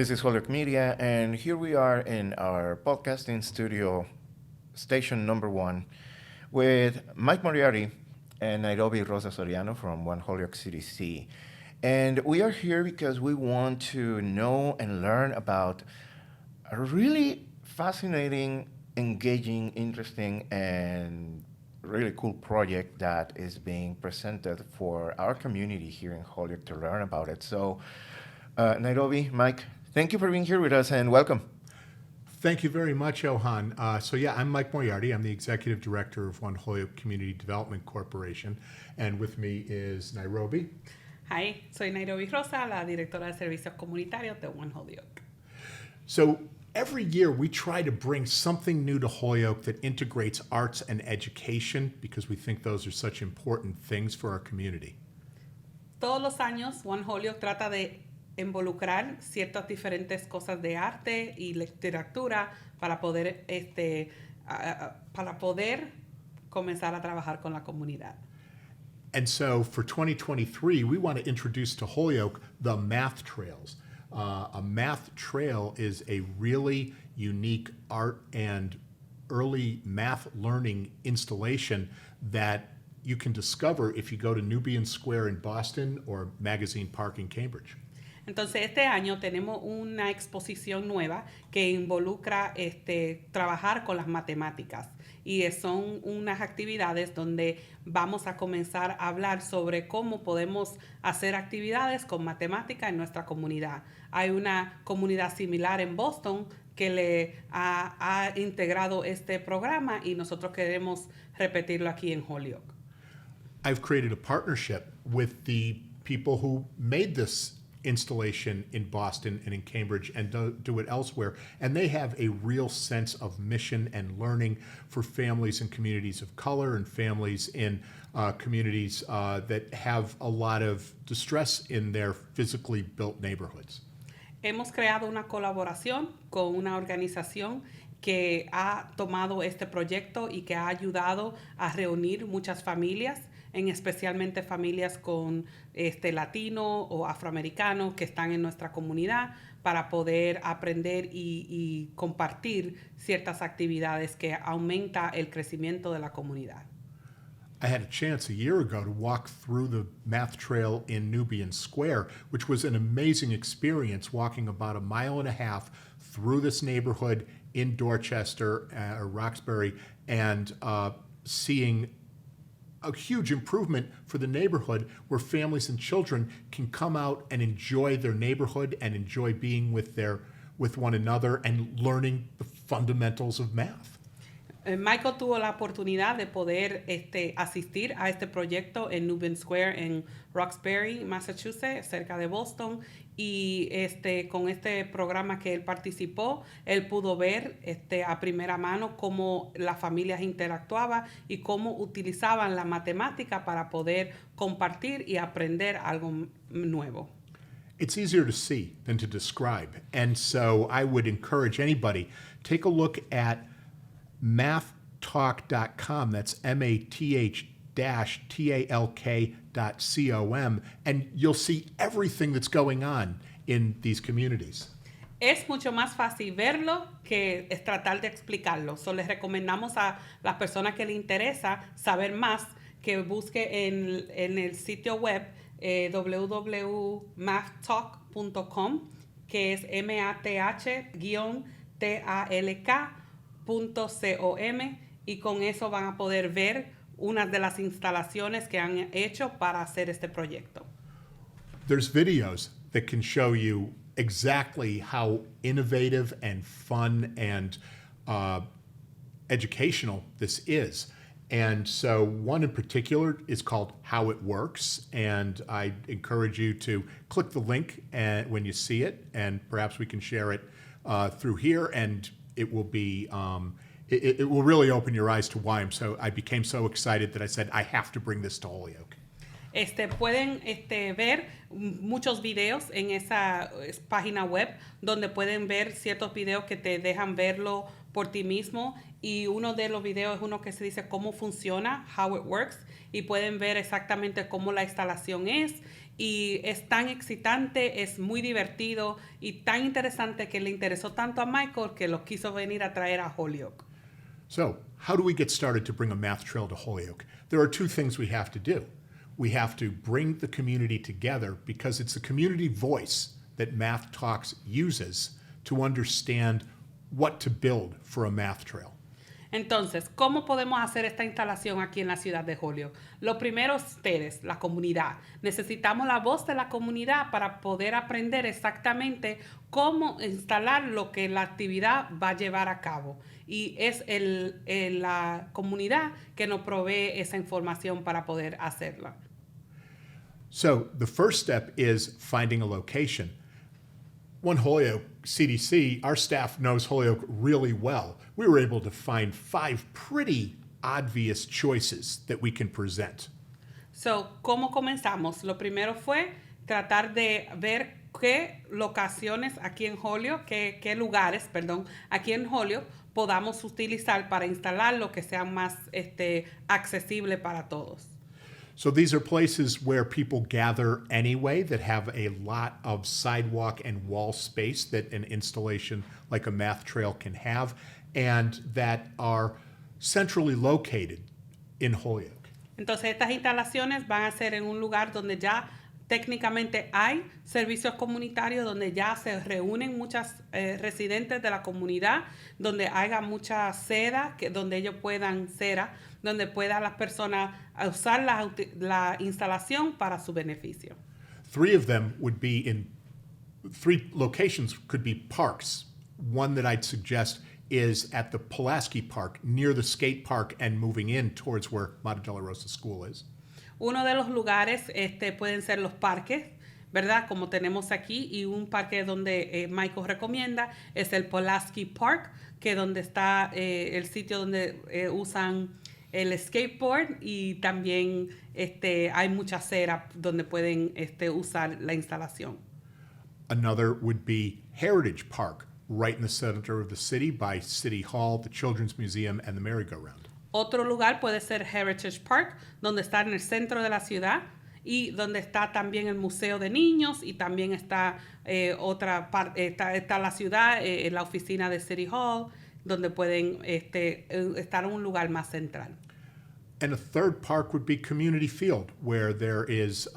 This is Holyoke Media, and here we are in our podcasting studio, station number 1, with Mike Moriarty and Nairobi Rosa Soriano from Holyoke CDC. And we are here because we want to know and learn about a really fascinating, engaging, interesting, and really cool project that is being presented for our community here in Holyoke to learn about it. So, Nairobi, Mike, thank you for being here with us and welcome. Thank you very much, Johan. I'm Mike Moriarty. I'm the Executive Director of Holyoke Community Development Corporation, and with me is Nairobi. Hi, soy Nairobi Rosa, la directora de servicios comunitarios de Holyoke. So every year we try to bring something new to Holyoke that integrates arts and education because we think those are such important things for our community. Todos los años, Holyoke trata de involucrar ciertas diferentes cosas de arte y literatura para poder comenzar a trabajar con la comunidad. And so for 2023, we want to introduce to Holyoke the Math Trails. A math trail is a really unique art and early math learning installation that you can discover if you go to Nubian Square in Boston or Magazine Park in Cambridge. Entonces, este año tenemos una exposición nueva que involucra trabajar con las matemáticas. Y son unas actividades donde vamos a comenzar a hablar sobre cómo podemos hacer actividades con matemática en nuestra comunidad. Hay una comunidad similar en Boston que le ha integrado este programa y nosotros queremos repetirlo aquí en Holyoke. I've created a partnership with the people who made this installation in Boston and in Cambridge and do it elsewhere. And they have a real sense of mission and learning for families and communities of color and families in communities that have a lot of distress in their physically built neighborhoods. Hemos creado una colaboración con una organización que ha tomado este proyecto y que ha ayudado a reunir muchas familias, especialmente familias con latino o afroamericanos que están en nuestra comunidad para poder aprender y compartir ciertas actividades que aumenta el crecimiento de la comunidad. I had a chance a year ago to walk through the math trail in Nubian Square, which was an amazing experience, walking about a mile and a half through this neighborhood in Dorchester or Roxbury and seeing a huge improvement for the neighborhood where families and children can come out and enjoy their neighborhood and enjoy being with one another and learning the fundamentals of math. Michael tuvo la oportunidad de poder asistir a este proyecto en Nubian Square en Roxbury, Massachusetts, cerca de Boston, y con este programa que él participó, él pudo ver a primera mano cómo las familias interactuaban y cómo utilizaban la matemática para poder compartir y aprender algo nuevo. It's easier to see than to describe, and so I would encourage anybody, take a look at MathTalk.com, that's MATH-TALK.com, and you'll see everything that's going on in these communities. Es mucho más fácil verlo que es tratar de explicarlo. Les recomendamos a las personas que les interesa saber más que busque en el sitio web www.mathtalk.com, que es MATH-TALK.com, y con eso van a poder ver una de las instalaciones que han hecho para hacer este proyecto. There's videos that can show you exactly how innovative and fun and educational this is. And so one in particular is called How It Works, and I encourage you to click the link when you see it, and perhaps we can share it through here, and it will be it will really open your eyes to why I became so excited that I said I have to bring this to Holyoke. Pueden ver muchos videos en esa página web donde pueden ver ciertos videos que te dejan verlo por ti mismo, y uno de los videos es uno que se dice cómo funciona, how it works, y pueden ver exactamente cómo la instalación es, y es tan excitante, es muy divertido y tan interesante que le interesó tanto a Michael que lo quiso venir a traer a Holyoke. So, how do we get started to bring a math trail to Holyoke? There are two things we have to do. We have to bring the community together because it's the community voice that MathTalks uses to understand what to build for a math trail. Entonces, ¿cómo podemos hacer esta instalación aquí en la ciudad de Holyoke? Lo primero, ustedes, la comunidad. Necesitamos la voz de la comunidad para poder aprender exactamente cómo instalar lo que la actividad va a llevar a cabo. Y es la comunidad que nos provee esa información para poder hacerla. So the first step is finding a location. One Holyoke CDC, our staff knows Holyoke really well. We were able to find 5 pretty obvious choices that we can present. So, ¿cómo comenzamos? Lo primero fue tratar de ver qué locaciones aquí en Holyoke, qué lugares, perdón, aquí en Holyoke podamos utilizar para instalar lo que sea más accesible para todos. So these are places where people gather anyway that have a lot of sidewalk and wall space that an installation like a math trail can have, and that are centrally located in Holyoke. Entonces, estas instalaciones van a ser en un lugar donde ya técnicamente hay servicios comunitarios, donde ya se reúnen muchas residentes de la comunidad, donde haya mucha cera, donde ellos puedan donde puedan las personas usar la instalación para su beneficio. 3 of them would be in 3 locations could be parks. One that I'd suggest is at the Pulaski Park near the skate park and moving in towards where Mata de la Rosa School is. Uno de los lugares pueden ser los parques, ¿verdad? Como tenemos aquí, y un parque donde Michael recomienda es el Pulaski Park, que donde está el sitio donde usan el skateboard, y también hay mucha cera donde pueden usar la instalación. Another would be Heritage Park, right in the center of the city by City Hall, the Children's Museum, and the merry-go-round. Otro lugar puede ser Heritage Park, donde está en el centro de la ciudad y donde está también el Museo de Niños, y también está otra parte, está la ciudad, la oficina de City Hall, donde pueden estar en un lugar más central. And a third park would be Community Field, where there is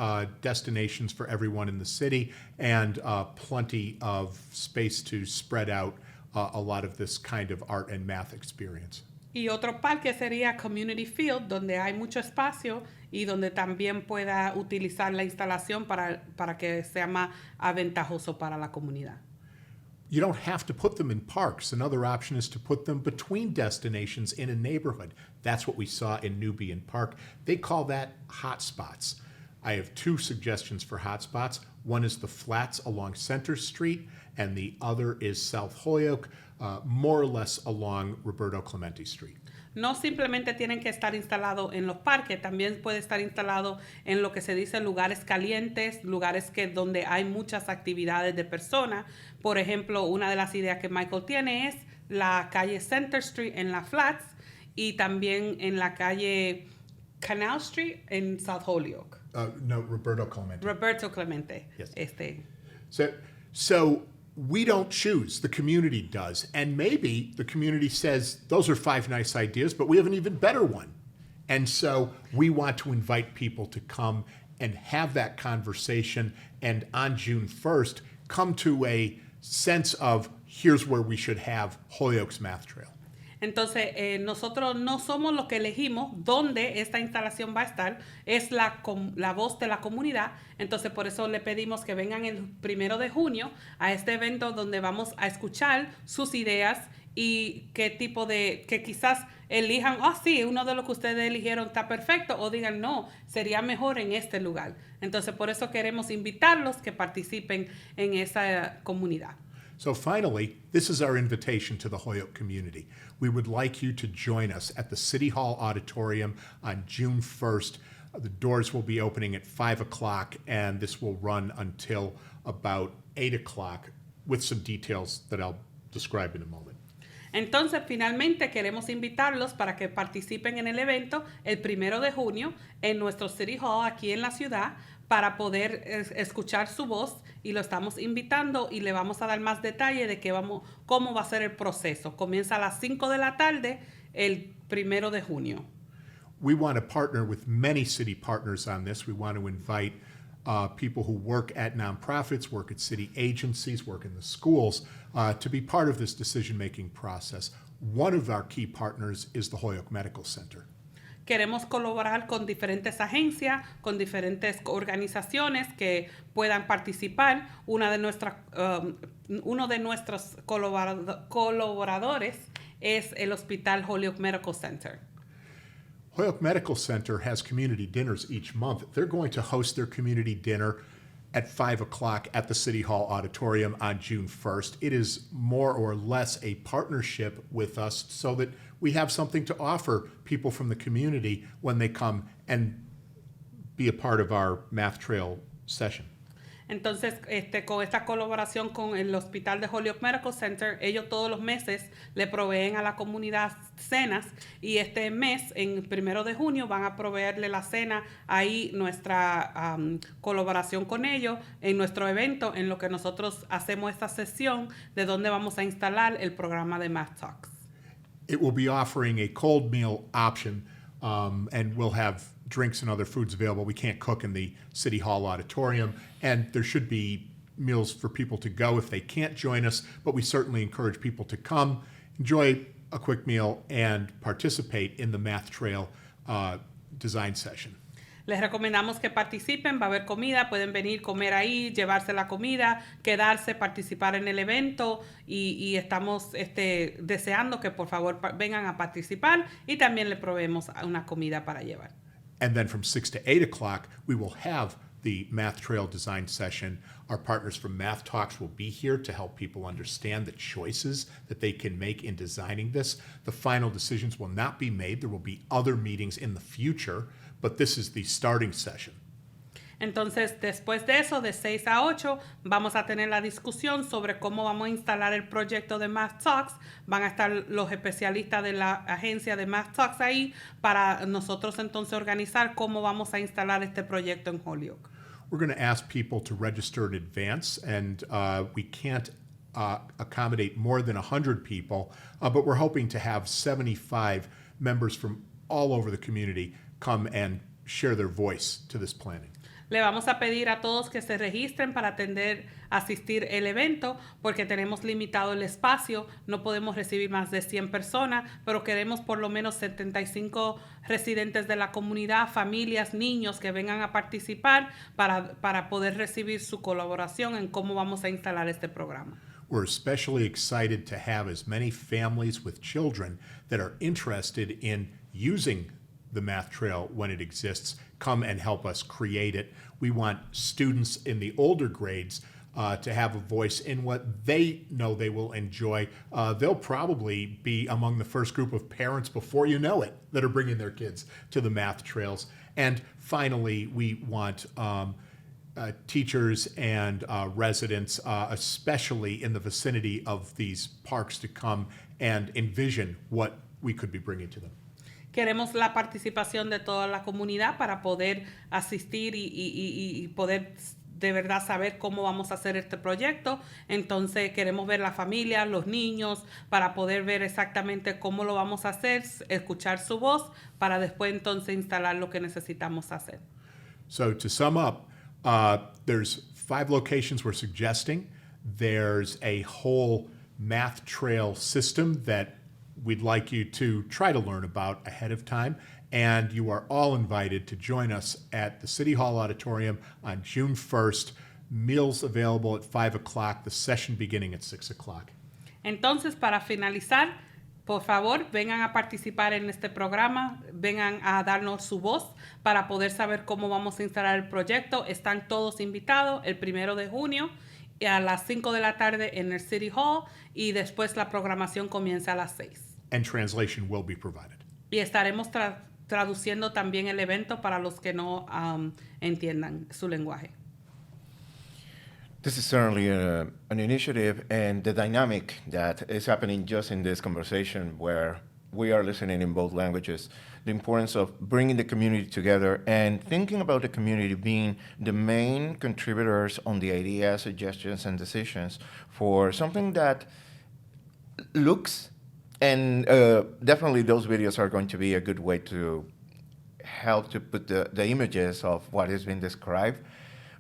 destinations for everyone in the city and plenty of space to spread out a lot of this kind of art and math experience. Y otro parque sería Community Field, donde hay mucho espacio y donde también pueda utilizar la instalación para que sea más ventajoso para la comunidad. You don't have to put them in parks. Another option is to put them between destinations in a neighborhood. That's what we saw in Nubian Park. They call that hotspots. I have 2 suggestions for hotspots. One is the flats along Center Street, and the other is South Holyoke, more or less along Roberto Clemente Street. No simplemente tienen que estar instalados en los parques, también puede estar instalado en lo que se dice lugares calientes, lugares donde hay muchas actividades de personas. Por ejemplo, una de las ideas que Michael tiene es la calle Center Street en la Flats, y también en la calle Canal Street en South Holyoke. No, Roberto Clemente. Roberto Clemente. Yes. So we don't choose, the community does. And maybe the community says, those are 5 nice ideas, but we have an even better one. And so we want to invite people to come and have that conversation, and on June 1st, come to a sense of, here's where we should have Holyoke's Math Trail. Entonces, nosotros no somos los que elegimos dónde esta instalación va a estar, es la voz de la comunidad. Entonces, por eso le pedimos que vengan el 1 de junio a este evento donde vamos a escuchar sus ideas y qué tipo que quizás elijan, sí, uno de los que ustedes eligieron está perfecto, o digan, no, sería mejor en este lugar. Entonces, por eso queremos invitarlos que participen en esa comunidad. So finally, this is our invitation to the Holyoke community. We would like you to join us at the City Hall Auditorium on June 1st. The doors will be opening at 5 o'clock, and this will run until about 8 o'clock with some details that I'll describe in a moment. Entonces, finalmente queremos invitarlos para que participen en el evento el 1 de junio en nuestro City Hall aquí en la ciudad para poder escuchar su voz, y lo estamos invitando y le vamos a dar más detalle de cómo va a ser el proceso. Comienza a las 5 de la tarde el 1 de junio. We want to partner with many city partners on this. We want to invite people who work at nonprofits, work at city agencies, work in the schools, to be part of this decision-making process. One of our key partners is the Holyoke Medical Center. Queremos colaborar con diferentes agencias, con diferentes organizaciones que puedan participar. Uno de nuestros colaboradores es el Hospital Holyoke Medical Center. Holyoke Medical Center has community dinners each month. They're going to host their community dinner at 5 o'clock at the City Hall Auditorium on June 1st. It is more or less a partnership with us so that we have something to offer people from the community when they come and be a part of our Math Trail session. Entonces, con esta colaboración con el Hospital de Holyoke Medical Center, ellos todos los meses le proveen a la comunidad cenas, y este mes, en 1 de junio, van a proveerle la cena. Ahí nuestra colaboración con ellos en nuestro evento, en lo que nosotros hacemos esta sesión de donde vamos a instalar el programa de MathTalks. It will be offering a cold meal option, and we'll have drinks and other foods available. We can't cook in the City Hall Auditorium, and there should be meals for people to go if they can't join us, but we certainly encourage people to come, enjoy a quick meal, and participate in the Math Trail design session. Les recomendamos que participen, va a haber comida, pueden venir, comer ahí, llevarse la comida, quedarse, participar en el evento, y estamos deseando que por favor vengan a participar, y también le proveemos una comida para llevar. And then from 6 to 8 o'clock, we will have the Math Trail design session. Our partners from Math Talks will be here to help people understand the choices that they can make in designing this. The final decisions will not be made. There will be other meetings in the future, but this is the starting session. Entonces, después de eso, de 6 a 8, vamos a tener la discusión sobre cómo vamos a instalar el proyecto de MathTalks. Van a estar los especialistas de la agencia de MathTalks ahí para nosotros entonces organizar cómo vamos a instalar este proyecto en Holyoke. We're going to ask people to register in advance, and we can't accommodate more than 100 people, but we're hoping to have 75 members from all over the community come and share their voice to this planning. Le vamos a pedir a todos que se registren para asistir el evento, porque tenemos limitado el espacio, no podemos recibir más de 100 personas, pero queremos por lo menos 75 residentes de la comunidad, familias, niños que vengan a participar para poder recibir su colaboración en cómo vamos a instalar este programa. We're especially excited to have as many families with children that are interested in using the Math Trail when it exists come and help us create it. We want students in the older grades to have a voice in what they know they will enjoy. They'll probably be among the first group of parents before you know it that are bringing their kids to the Math Trails. And finally, we want teachers and residents, especially in the vicinity of these parks, to come and envision what we could be bringing to them. Queremos la participación de toda la comunidad para poder asistir y poder de verdad saber cómo vamos a hacer este proyecto. Entonces queremos ver la familia, los niños, para poder ver exactamente cómo lo vamos a hacer, escuchar su voz, para después entonces instalar lo que necesitamos hacer. So to sum up, there's 5 locations we're suggesting. There's a whole Math Trail system that we'd like you to try to learn about ahead of time, and you are all invited to join us at the City Hall Auditorium on June 1st. Meals available at 5 o'clock, the session beginning at 6 o'clock. Entonces, para finalizar, por favor, vengan a participar en este programa, vengan a darnos su voz para poder saber cómo vamos a instalar el proyecto. Están todos invitados el 1 de junio a las 5 de la tarde en el City Hall, y después la programación comienza a las 6. And translation will be provided. Y estaremos traduciendo también el evento para los que no entiendan su lenguaje. This is certainly an initiative, and the dynamic that is happening just in this conversation where we are listening in both languages, the importance of bringing the community together and thinking about the community being the main contributors on the ideas, suggestions, and decisions for something that looks, and definitely those videos are going to be a good way to help to put the images of what has been described,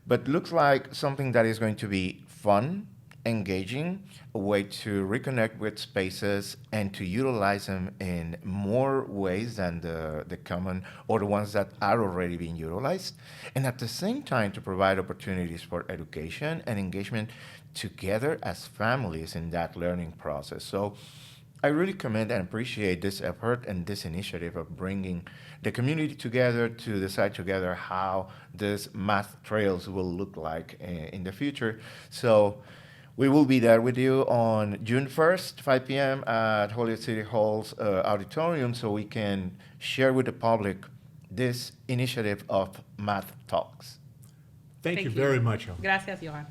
but looks like something that is going to be fun, engaging, a way to reconnect with spaces and to utilize them in more ways than the common or the ones that are already being utilized, and at the same time to provide opportunities for education and engagement together as families in that learning process. So I really commend and appreciate this effort and this initiative of bringing the community together to decide together how these math trails will look like in the future. So we will be there with you on June 1st, 5 p.m. at Holyoke City Hall's Auditorium so we can share with the public this initiative of Math Talks. Thank you very much, Johan. Gracias, Johan.